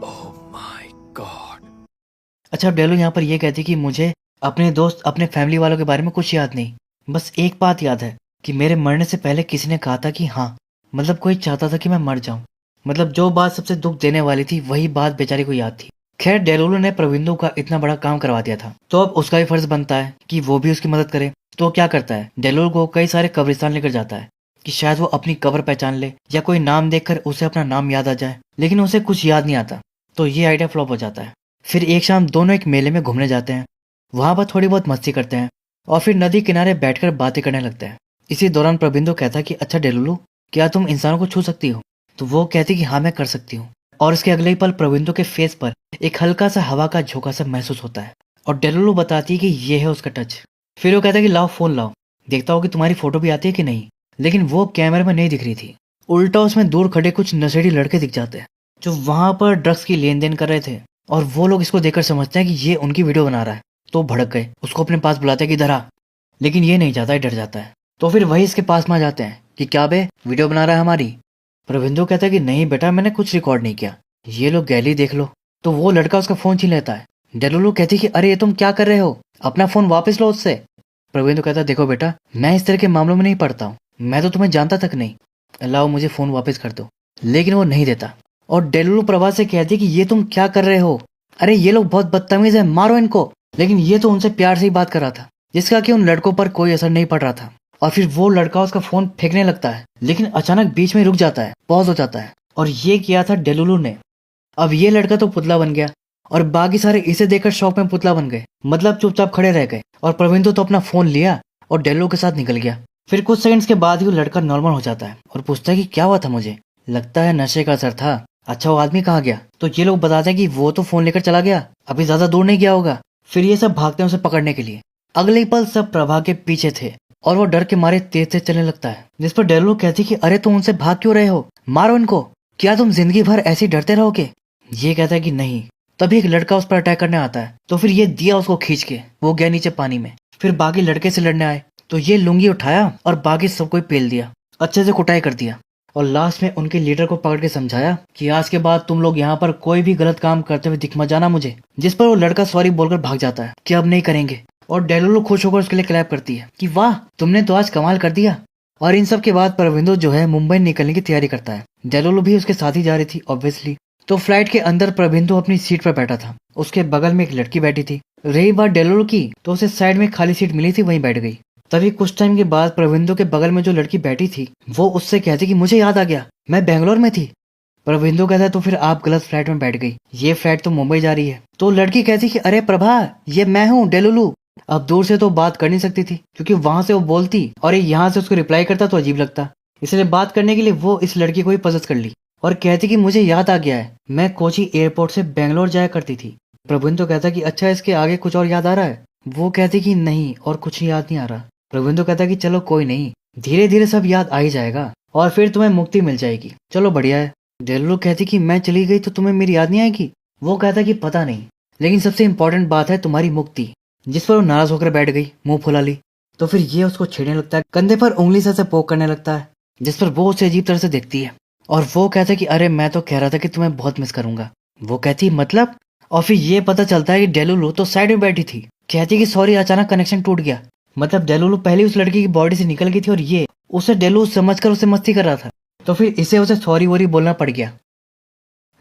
Oh my God. अच्छा, डेलो यहाँ पर ये कहती कि मुझे अपने दोस्त अपने फैमिली वालों के बारे में कुछ याद नहीं, बस एक बात याद है कि मेरे मरने से पहले किसी ने कहा था कि हाँ, मतलब कोई चाहता था कि मैं मर जाऊं। मतलब जो बात सबसे दुख देने वाली थी वही बात बेचारी को याद थी। खैर, डेलोलो ने प्रविंदु का इतना बड़ा काम करवा दिया था, तो अब उसका भी फर्ज बनता है कि वो भी उसकी मदद करे। तो क्या करता है, डेलोलो को कई सारे कब्रिस्तान लेकर जाता है कि शायद वो अपनी कब्र पहचान ले या कोई नाम देखकर उसे अपना नाम याद आ जाए। लेकिन उसे कुछ याद नहीं आता, तो ये आइडिया फ्लॉप हो जाता है। फिर एक शाम दोनों एक मेले में घूमने जाते हैं, वहां पर थोड़ी बहुत मस्ती करते हैं और फिर नदी किनारे बैठकर बातें करने लगते हैं। इसी दौरान प्रबिंदु कहता है कि अच्छा डेलुलु, क्या तुम इंसानों को छू सकती हो। तो वो कहती कि हाँ मैं कर सकती हूँ। और इसके अगले ही पल प्रबिंदु के फेस पर एक हल्का सा हवा का झोंका सा महसूस होता है और डेलुलु बताती है कि ये है उसका टच। फिर वो कहता है कि लाओ फोन लाओ, देखता हो कि तुम्हारी फोटो भी आती है कि नहीं। लेकिन वो कैमरे में नहीं दिख रही थी, उल्टा उसमें दूर खड़े कुछ नशेड़ी लड़के दिख जाते हैं जो वहां पर ड्रग्स की लेन देन कर रहे थे। और वो लोग इसको देखकर समझते हैं कि ये उनकी वीडियो बना रहा है, तो भड़क गए, उसको अपने पास बुलाते हैं कि इधर आ। लेकिन ये नहीं जाता है, डर जाता है। तो फिर वही इसके पास में आ जाते हैं कि क्या बे, वीडियो बना रहा है हमारी। प्रविंदु कहता है कि नहीं बेटा, मैंने कुछ रिकॉर्ड नहीं किया, ये लोग गैली देख लो। तो वो लड़का उसका फोन छीन लेता है। डेलुलु कहती कि अरे ये तुम क्या कर रहे हो, अपना फोन वापस लो उससे। प्रविंदु कहता है देखो बेटा, मैं इस तरह के मामलों में नहीं पड़ता हूँ, मैं तो तुम्हें जानता तक नहीं, लाओ मुझे फोन वापस कर दो। लेकिन वो नहीं देता और डेलुलु प्रभा से कहती कि ये तुम क्या कर रहे हो, अरे ये लोग बहुत बदतमीज है, मारो इनको। लेकिन ये तो उनसे प्यार से ही बात कर रहा था, जिसका कि उन लड़कों पर कोई असर नहीं पड़ रहा था। और फिर वो लड़का उसका फोन फेंकने लगता है, लेकिन अचानक बीच में रुक जाता है, पॉज हो जाता है। और ये किया था डेलुलु ने। अब ये लड़का तो पुतला बन गया और बाकी सारे इसे देखकर शौक में पुतला बन गए, मतलब चुपचाप खड़े रह गए। और प्रविंदु तो अपना फोन लिया और डेलुलु के साथ निकल गया। फिर कुछ सेकंड्स के बाद ही वो लड़का नॉर्मल हो जाता है और पूछता है कि क्या हुआ था, मुझे लगता है नशे का असर था। अच्छा, वो आदमी कहाँ गया। तो ये लोग बताते हैं कि वो तो फोन लेकर चला गया, अभी ज्यादा दूर नहीं गया होगा। फिर ये सब भागते हैं उसे पकड़ने के लिए। अगले ही पल सब प्रभा के पीछे थे और वो डर के मारे तेज तेज चलने लगता है, जिस पर डेलुलु कहती कि अरे तुम उनसे भाग क्यों रहे हो, मारो इनको, क्या तुम जिंदगी भर ऐसे डरते रहोगे। ये कहता है कि नहीं। तभी एक लड़का उस पर अटैक करने आता है, तो फिर ये दिया उसको खींच के, वो गया नीचे पानी में। फिर बाकी लड़के से लड़ने आए, तो ये लुंगी उठाया और बाकी सबको पेल दिया, अच्छे से कुटाई कर दिया। और लास्ट में उनके लीडर को पकड़ के समझाया कि आज के बाद तुम लोग यहाँ पर कोई भी गलत काम करते हुए दिख मत जाना मुझे। जिस पर वो लड़का सॉरी बोलकर भाग जाता है कि अब नहीं करेंगे। और डेलुलु खुश होकर उसके लिए क्लैप करती है कि वाह, तुमने तो आज कमाल कर दिया। और इन सब के बाद प्रविंदु जो है मुंबई निकलने की तैयारी करता है। डेलुलु भी उसके साथ ही जा रही थी ऑब्वियसली। तो फ्लाइट के अंदर प्रविंदु अपनी सीट पर बैठा था, उसके बगल में एक लड़की बैठी थी। रही बात डेलुलु की, तो उसे साइड में खाली सीट मिली थी, वहीं बैठ गई। तभी कुछ टाइम के बाद प्रविंदु के बगल में जो लड़की बैठी थी वो उससे कहती कि मुझे याद आ गया, मैं बेंगलोर में थी। प्रबिंदु कहता है तो फिर आप गलत फ्लाइट में बैठ गई, ये फ्लाइट तो मुंबई जा रही है। तो लड़की कहती कि अरे प्रभा, ये मैं हूँ डेलुलू। अब दूर से तो बात कर नहीं सकती थी क्योंकि वहां से वो बोलती और ये यहाँ से उसको रिप्लाई करता तो अजीब लगता, इसलिए बात करने के लिए वो इस लड़की को ही पसंद कर ली और कहती कि मुझे याद आ गया है, मैं कोची एयरपोर्ट से बेंगलोर जाया करती थी। प्रबिंदु कहता कि अच्छा, इसके आगे कुछ और याद आ रहा है? वो कहती कि नहीं, और कुछ याद नहीं आ रहा। प्रबिंदु कहता कि चलो कोई नहीं, धीरे धीरे सब याद आ ही जाएगा और फिर तुम्हें मुक्ति मिल जाएगी, चलो बढ़िया है। डेलुलू कहती कि मैं चली गई तो तुम्हें मेरी याद नहीं आएगी? वो कहता कि पता नहीं, लेकिन सबसे इंपॉर्टेंट बात है तुम्हारी मुक्ति। जिस पर वो नाराज होकर बैठ गई, मुंह फुला ली। तो फिर ये उसको छेड़ने लगता है, कंधे पर उंगली से पोक करने लगता है, जिस पर वो उसे अजीब तरह से देखती है और वो कहता है कि अरे मैं तो कह रहा था कि तुम्हें बहुत मिस करूंगा। वो कहती मतलब? और फिर ये पता चलता है कि डेलुलू तो साइड में बैठी थी, कहती कि सॉरी, अचानक कनेक्शन टूट गया। मतलब डेलुलू पहले उस लड़की की बॉडी से निकल गई थी और ये उसे डेलुलू समझकर उसे मस्ती कर रहा था, तो फिर इसे उसे सॉरी वॉरी बोलना पड़ गया।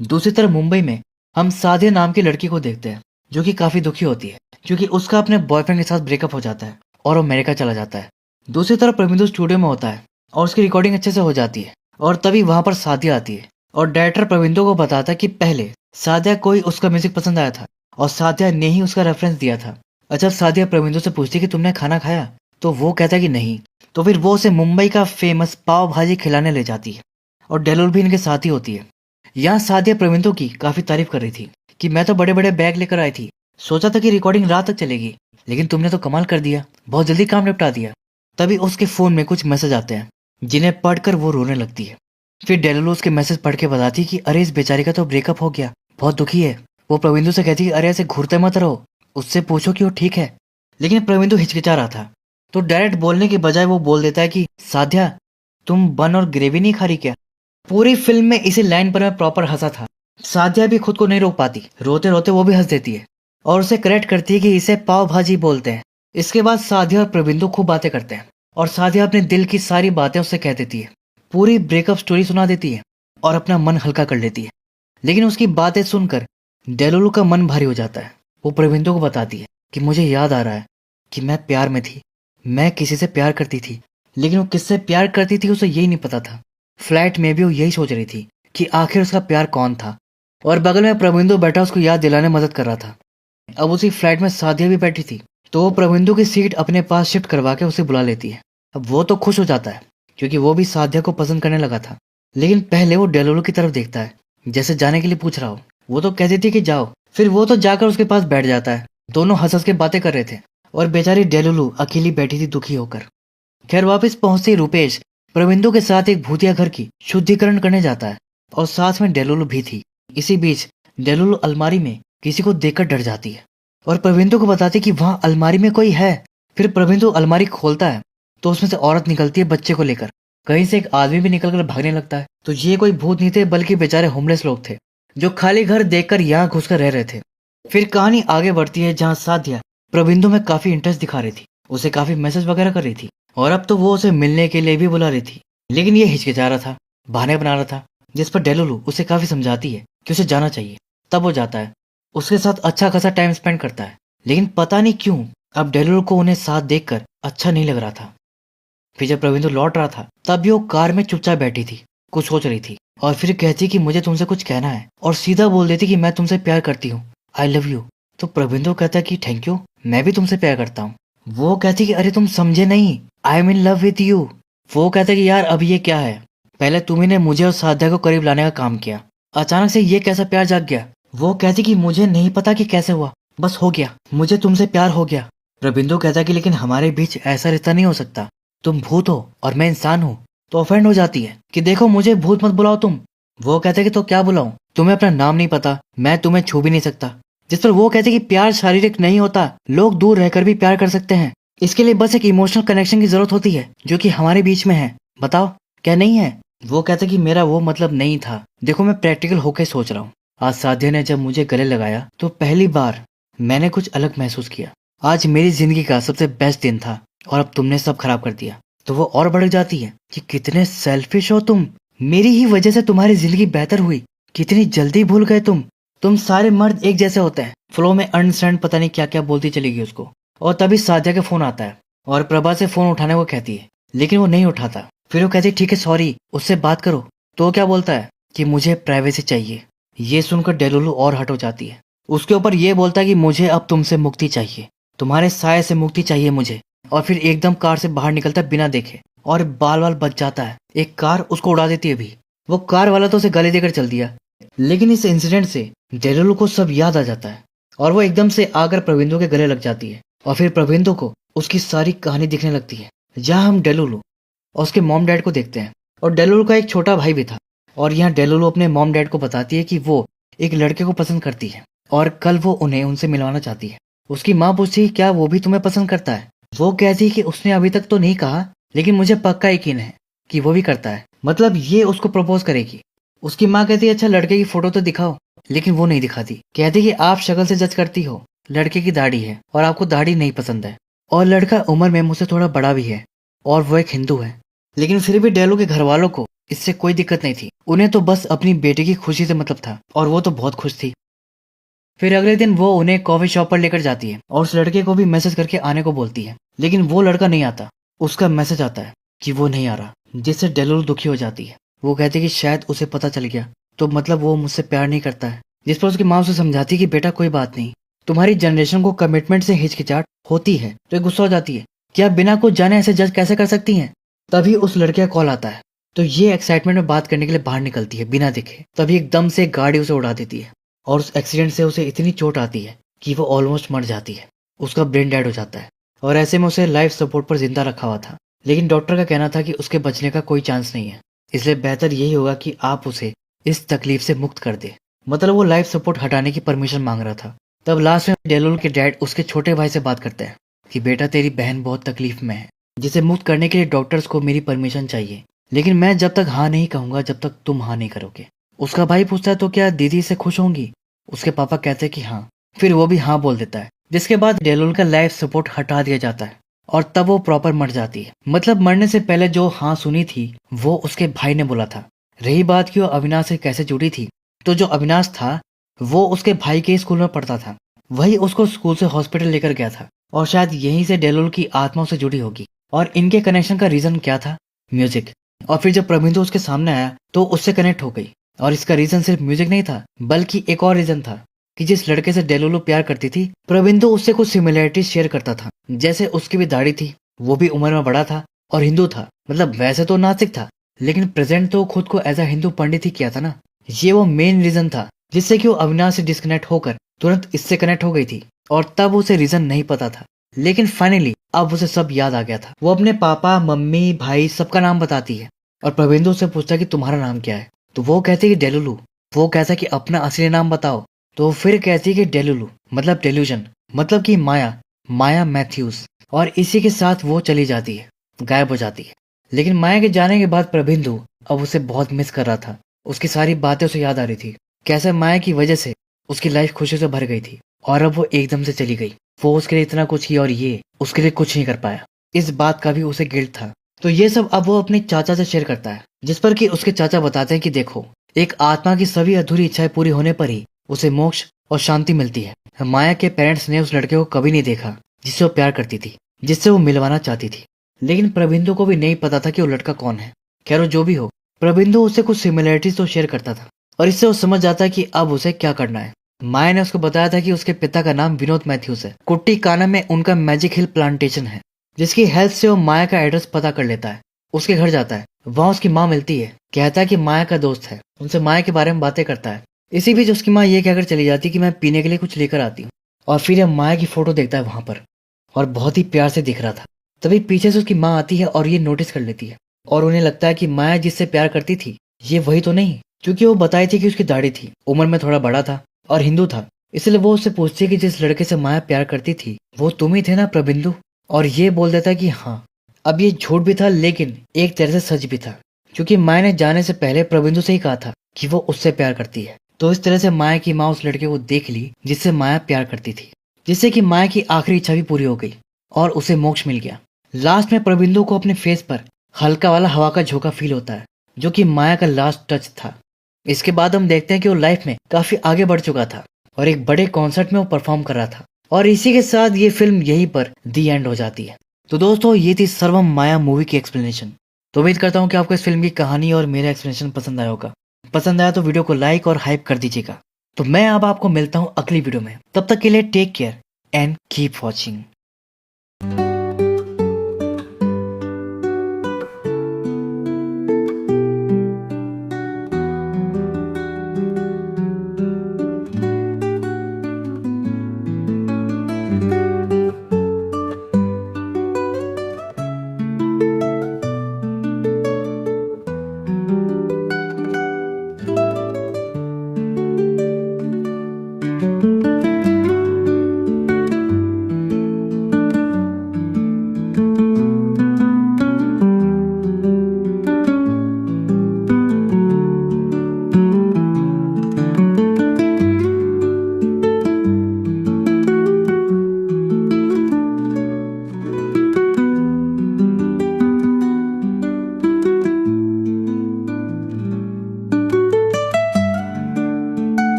दूसरी तरफ मुंबई में हम सादिया नाम की लड़की को देखते हैं जो कि काफी दुखी होती है क्योंकि उसका अपने बॉयफ्रेंड के साथ ब्रेकअप हो जाता है और वो अमेरिका चला जाता है। दूसरी तरफ प्रबिंदु स्टूडियो में होता है और उसकी रिकॉर्डिंग अच्छे से हो जाती है और तभी वहां पर सादिया आती है और डायरेक्टर प्रबिंदु को बताता है कि पहले सादिया को ही उसका म्यूजिक पसंद आया था और सादिया ने ही उसका रेफरेंस दिया था। अच्छा, सादिया प्रबिंदु से पूछती कि तुमने खाना खाया, तो वो कहता कि नहीं। तो फिर वो उसे मुंबई का फेमस पाव भाजी खिलाने ले जाती है और डेलुलू भी इनके साथ ही होती है। यहाँ सादिया प्रबिंदु की काफी तारीफ कर रही थी कि मैं तो बड़े बड़े बैग लेकर आई थी, सोचा था कि रिकॉर्डिंग रात तक चलेगी, लेकिन तुमने तो कमाल कर दिया, बहुत जल्दी काम निपटा दिया। तभी उसके फोन में कुछ मैसेज आते हैं जिन्हें पढ़कर वो रोने लगती है। फिर डेलुलू उसके मैसेज पढ़ के बताती कि अरे इस बेचारी का तो ब्रेकअप हो गया, बहुत दुखी है। वो प्रबिंदु से कहती कि अरे ऐसे घूरते मत रहो, उससे पूछो कि वो ठीक है। लेकिन प्रबिंदु हिचकिचा रहा था तो डायरेक्ट बोलने के बजाय वो बोल देता है कि साध्या, तुम बन और ग्रेवी नहीं खा रही क्या? पूरी फिल्म में इसी लाइन पर मैं प्रॉपर हंसा था। साध्या भी खुद को नहीं रोक पाती, रोते रोते वो भी हंस देती है और उसे करेक्ट करती है कि इसे पाव भाजी बोलते हैं। इसके बाद साध्या और प्रबिंदु खूब बातें करते हैं और साध्या अपने दिल की सारी बातें उससे कह देती है, पूरी ब्रेकअप स्टोरी सुना देती है और अपना मन हल्का कर लेती है। लेकिन उसकी बातें सुनकर डेलुलू का मन भारी हो जाता है। वो प्रबिंदु को बताती है कि मुझे याद आ रहा है कि मैं प्यार में थी, मैं किसी से प्यार करती थी, लेकिन वो किससे प्यार करती थी उसे यही नहीं पता था। फ्लैट में भी वो यही सोच रही थी कि आखिर उसका प्यार कौन था और बगल में प्रबिंदु बैठा उसको याद दिलाने मदद कर रहा था। अब उसी फ्लैट में सादिया भी बैठी थी तो वो प्रबिंदु की सीट अपने पास शिफ्ट करवा के उसे बुला लेती है। अब वो तो खुश हो जाता है क्योंकि वो भी सादिया को पसंद करने लगा था, लेकिन पहले वो डेलुलू की तरफ देखता है जैसे जाने के लिए पूछ रहा हो। वो तो कहती थी कि जाओ, फिर वो तो जाकर उसके पास बैठ जाता है। दोनों हंस हंस के बातें कर रहे थे और बेचारी डेलुलू अकेली बैठी थी दुखी होकर। खैर वापस पहुंचते ही रूपेश प्रबिंदु के साथ एक भूतिया घर की शुद्धिकरण करने जाता है और साथ में डेलुलू भी थी। इसी बीच डेलुलू अलमारी में किसी को देखकर डर जाती है और प्रबिंदु को बताती कि वहां अलमारी में कोई है। फिर प्रबिंदु अलमारी खोलता है तो उसमें से औरत निकलती है बच्चे को लेकर। कहीं से एक आदमी भी निकलकर भागने लगता है तो ये कोई भूत नहीं थे बल्कि बेचारे होमलेस लोग थे जो खाली घर देखकर यहाँ घुसकर रह रहे थे। फिर कहानी आगे बढ़ती है जहाँ साध्या प्रबिंदु में काफी इंटरेस्ट दिखा रही थी, उसे काफी मैसेज वगैरह कर रही थी और अब तो वो उसे मिलने के लिए भी बुला रही थी, लेकिन ये हिचकिचा रहा था, बहाने बना रहा था। जिस पर डेलुलू उसे काफी समझाती है कि उसे जाना चाहिए। तब वो जाता है, उसके साथ अच्छा खासा टाइम स्पेंड करता है, लेकिन पता नहीं क्यों अब डेलुलू को उन्हें साथ देखकर अच्छा नहीं लग रहा था। फिर जब प्रबिंदु लौट रहा था तब भी वो कार में चुपचाप बैठी थी, कुछ सोच रही थी और फिर कहती कि मुझे तुमसे कुछ कहना है और सीधा बोल देती कि मैं तुमसे प्यार करती हूँ, आई लव यू। तो प्रबिंदु कहता कि थैंक यू, मैं भी तुमसे प्यार करता हूँ। वो कहती कि अरे तुम समझे नहीं, I am in love with you. वो कहता कि यार अब ये क्या है, पहले तुम्ही ने मुझे और साध्या को करीब लाने का काम किया, अचानक से ये कैसा प्यार जाग गया। वो कहती कि मुझे नहीं पता कि कैसे हुआ, बस हो गया, मुझे तुमसे प्यार हो गया। प्रबिंदु कहता कि लेकिन हमारे बीच ऐसा रिश्ता नहीं हो सकता, तुम भूत हो और मैं इंसान हूँ। तो ऑफेंड हो जाती है कि देखो मुझे भूत मत बुलाओ तुम। वो कहते कि तो क्या बुलाऊं, तुम्हें अपना नाम नहीं पता, मैं तुम्हें छू भी नहीं सकता। जिस पर वो कहते कि प्यार शारीरिक नहीं होता, लोग दूर रहकर भी प्यार कर सकते हैं, इसके लिए बस एक इमोशनल कनेक्शन की जरूरत होती है जो कि हमारे बीच में है, बताओ क्या नहीं है। वो कहते कि मेरा वो मतलब नहीं था, देखो मैं प्रैक्टिकल होकर सोच रहा हूँ। आज साध्या ने जब मुझे गले लगाया तो पहली बार मैंने कुछ अलग महसूस किया। आज मेरी जिंदगी का सबसे बेस्ट दिन था और अब तुमने सब खराब कर दिया। तो वो और भड़क जाती है कि कितने सेल्फिश हो तुम, मेरी ही वजह से तुम्हारी जिंदगी बेहतर हुई, कितनी जल्दी भूल गए तुम सारे मर्द एक जैसे होते हैं। फ्लो में अंडरस्टैंड पता नहीं क्या क्या बोलती चलेगी उसको। और तभी साध्या का फोन आता है और प्रभा से फोन उठाने को कहती है, लेकिन वो नहीं उठाता। फिर वो कहती ठीक है सॉरी, उससे बात करो। तो वो क्या बोलता है, कि मुझे प्राइवेसी चाहिए। ये सुनकर डेलुलु और हट हो जाती है। उसके ऊपर ये बोलता है कि मुझे अब तुमसे मुक्ति चाहिए, तुम्हारे साय से मुक्ति चाहिए मुझे। और फिर एकदम कार से बाहर निकलता है बिना देखे और बाल बाल बच जाता है। एक कार उसको उड़ा देती है भी। वो कार वाला तो उसे गले देकर चल दिया, लेकिन इस इंसिडेंट से डेलुलु को सब याद आ जाता है और वो एकदम से आकर प्रविंदो के गले लग जाती है। और फिर प्रविंदो को उसकी सारी कहानी दिखने लगती है, जहाँ हम डेलुलु और उसके मॉम डैड को देखते हैं। और डेलुलु का एक छोटा भाई भी था। और यहाँ डेलुलु अपने मॉम डैड को बताती है कि वो एक लड़के को पसंद करती है और कल वो उन्हें उनसे मिलवाना चाहती है। उसकी माँ पूछती है क्या वो भी तुम्हें पसंद करता है। वो कहती है कि उसने अभी तक तो नहीं कहा, लेकिन मुझे पक्का यकीन है कि वो भी करता है, मतलब ये उसको प्रपोज करेगी। उसकी माँ कहती है अच्छा लड़के की फोटो तो दिखाओ, लेकिन वो नहीं दिखाती। कहती कि आप शक्ल से जज करती हो, लड़के की दाढ़ी है और आपको दाढ़ी नहीं पसंद है, और लड़का उम्र में मुझसे थोड़ा बड़ा भी है और वो एक हिंदू है। लेकिन फिर भी डेलू के घर वालों को इससे कोई दिक्कत नहीं थी। उन्हें तो बस अपनी बेटी की खुशी से मतलब था और वो तो बहुत खुश थी। फिर अगले दिन वो उन्हें कॉफी शॉप पर लेकर जाती है और उस लड़के को भी मैसेज करके आने को बोलती है, लेकिन वो लड़का नहीं आता। उसका मैसेज आता है कि वो नहीं आ रहा, जिससे डेलुलु दुखी हो जाती है। वो कहती है कि शायद उसे पता चल गया, तो मतलब वो मुझसे प्यार नहीं करता है। जिस पर उसकी माँ उसे समझाती है कि बेटा कोई बात नहीं, तुम्हारी जनरेशन को कमिटमेंट से हिचकिचाहट होती है तो ये गुस्सा हो जाती है, क्या बिना कुछ जाने ऐसे जज कैसे कर सकती हैं। तभी उस लड़के का कॉल आता है, तो ये एक्साइटमेंट में बात करने के लिए बाहर निकलती है बिना देखे। तभी एकदम से गाड़ी उसे उड़ा देती है और उस एक्सीडेंट से उसे इतनी चोट आती है कि वो ऑलमोस्ट मर जाती है। उसका ब्रेन डेड हो जाता है और ऐसे में उसे लाइफ सपोर्ट पर जिंदा रखा हुआ था, लेकिन डॉक्टर का कहना था कि उसके बचने का कोई चांस नहीं है, इसलिए बेहतर यही होगा कि आप उसे इस तकलीफ से मुक्त कर दे। मतलब वो लाइफ सपोर्ट हटाने की परमिशन मांग रहा था। तब लास्ट में डेलुल के डैड उसके छोटे भाई से बात करते हैं कि बेटा तेरी बहन बहुत तकलीफ में है, जिसे मुक्त करने के लिए डॉक्टर्स को मेरी परमिशन चाहिए, लेकिन मैं जब तक हाँ नहीं कहूंगा जब तक तुम हाँ नहीं करोगे। उसका भाई पूछता है तो क्या दीदी से खुश होंगी। उसके पापा कहते हैं कि हाँ। फिर वो भी हाँ बोल देता है, जिसके बाद डेलुल का लाइफ सपोर्ट हटा दिया जाता है और तब वो प्रॉपर मर जाती है। मतलब मरने से पहले जो हाँ सुनी थी वो उसके भाई ने बोला था। रही बात कि वो अविनाश से कैसे जुड़ी थी, तो जो अविनाश था वो उसके भाई के स्कूल में पढ़ता था, वही उसको स्कूल से हॉस्पिटल लेकर गया था और शायद यहीं से डेलुल की आत्मा से जुड़ी होगी। और इनके कनेक्शन का रीजन क्या था, म्यूजिक। और फिर जब प्रबिंदु उसके सामने आया तो उससे कनेक्ट हो गई। और इसका रीजन सिर्फ म्यूजिक नहीं था, बल्कि एक और रीजन था कि जिस लड़के से डेलुलु प्यार करती थी, प्रबिंदु उससे कुछ सिमिलरिटीज शेयर करता था। जैसे उसकी भी दाढ़ी थी, वो भी उम्र में बड़ा था और हिंदू था। मतलब वैसे तो नास्तिक था, लेकिन प्रेजेंट तो खुद को एज अ हिंदू पंडित ही किया था ना। ये वो मेन रीजन था जिससे कि वो अविनाश से डिस्कनेक्ट होकर तुरंत इससे कनेक्ट हो गई थी। और तब उसे रीजन नहीं पता था, लेकिन फाइनली अब उसे सब याद आ गया था। वो अपने पापा मम्मी भाई सबका नाम बताती है और प्रबिंदु से पूछता है कि तुम्हारा नाम क्या है, तो वो कहती है कि डेलुलु। वो कहता है कि अपना असली नाम बताओ, तो फिर कहती है कि डेलुलु मतलब डेल्यूजन, मतलब कि माया, माया मैथ्यूज। और इसी के साथ वो चली जाती है, गायब हो जाती है। लेकिन माया के जाने के बाद प्रबिंदु अब उसे बहुत मिस कर रहा था। उसकी सारी बातें उसे याद आ रही थी, कैसे माया की वजह से उसकी लाइफ खुशी से भर गई थी और अब वो एकदम से चली गई। वो उसके लिए इतना कुछ किया और ये उसके लिए कुछ नहीं कर पाया। इस बात का भी उसे गिल्ट था। तो ये सब अब वो अपने चाचा से शेयर करता है, जिस पर कि उसके चाचा बताते हैं कि देखो, एक आत्मा की सभी अधूरी इच्छाएं पूरी होने पर ही उसे मोक्ष और शांति मिलती है। माया के पेरेंट्स ने उस लड़के को कभी नहीं देखा जिससे वो प्यार करती थी, जिससे वो मिलवाना चाहती थी। लेकिन प्रबिंदु को भी नहीं पता था कि वो लड़का कौन है। खैर जो भी हो, प्रबिंदु उससे कुछ सिमिलरिटीज तो शेयर करता था और इससे वो समझ जाता है कि अब उसे क्या करना है। माया ने उसको बताया था कि उसके पिता का नाम विनोद मैथ्यूज है। कुट्टी काना में उनका मैजिक हिल प्लांटेशन है, जिसकी हेल्प से वो माया का एड्रेस पता कर लेता है। उसके घर जाता है, वहाँ उसकी माँ मिलती है, कहता है कि माया का दोस्त है, उनसे माया के बारे में बातें करता है। इसी बीच उसकी माँ ये कहकर चली जाती है कि मैं पीने के लिए कुछ लेकर आती हूँ। और फिर यह माया की फोटो देखता है वहां पर और बहुत ही प्यार से दिख रहा था। तभी पीछे से उसकी माँ आती है और ये नोटिस कर लेती है और उन्हें लगता है कि माया जिससे प्यार करती थी ये वही तो नहीं, क्योंकि वो बताई थी कि उसकी दाढ़ी थी, उम्र में थोड़ा बड़ा था और हिंदू था। इसलिए वो उससे पूछती है कि जिस लड़के से माया प्यार करती थी वो तुम ही थे ना प्रबिंदु। और ये बोल देता है कि हाँ। अब ये झूठ भी था लेकिन एक तरह से सच भी था, क्योंकि माया ने जाने से पहले प्रबिंदु से ही कहा था कि वो उससे प्यार करती है। तो इस तरह से माया की माँ उस लड़के को देख ली जिससे माया प्यार करती थी, जिससे कि माया की आखिरी इच्छा भी पूरी हो गई और उसे मोक्ष मिल गया। लास्ट में प्रबिंदु को अपने फेस पर हल्का वाला हवा का झोंका फील होता है, जो कि माया का लास्ट टच था। इसके बाद हम देखते हैं कि वो लाइफ में काफी आगे बढ़ चुका था और एक बड़े कॉन्सर्ट में वो परफॉर्म कर रहा था। और इसी के साथ ये फिल्म यहीं पर दी एंड हो जाती है। तो दोस्तों ये थी सर्वम माया मूवी की एक्सप्लेनेशन। तो उम्मीद करता हूँ कि आपको इस फिल्म की कहानी और मेरा एक्सप्लेनेशन पसंद आया होगा। पसंद आया तो वीडियो को लाइक और हाइप कर दीजिएगा। तो मैं अब आपको मिलता हूँ अगली वीडियो में, तब तक के लिए take care and keep watching.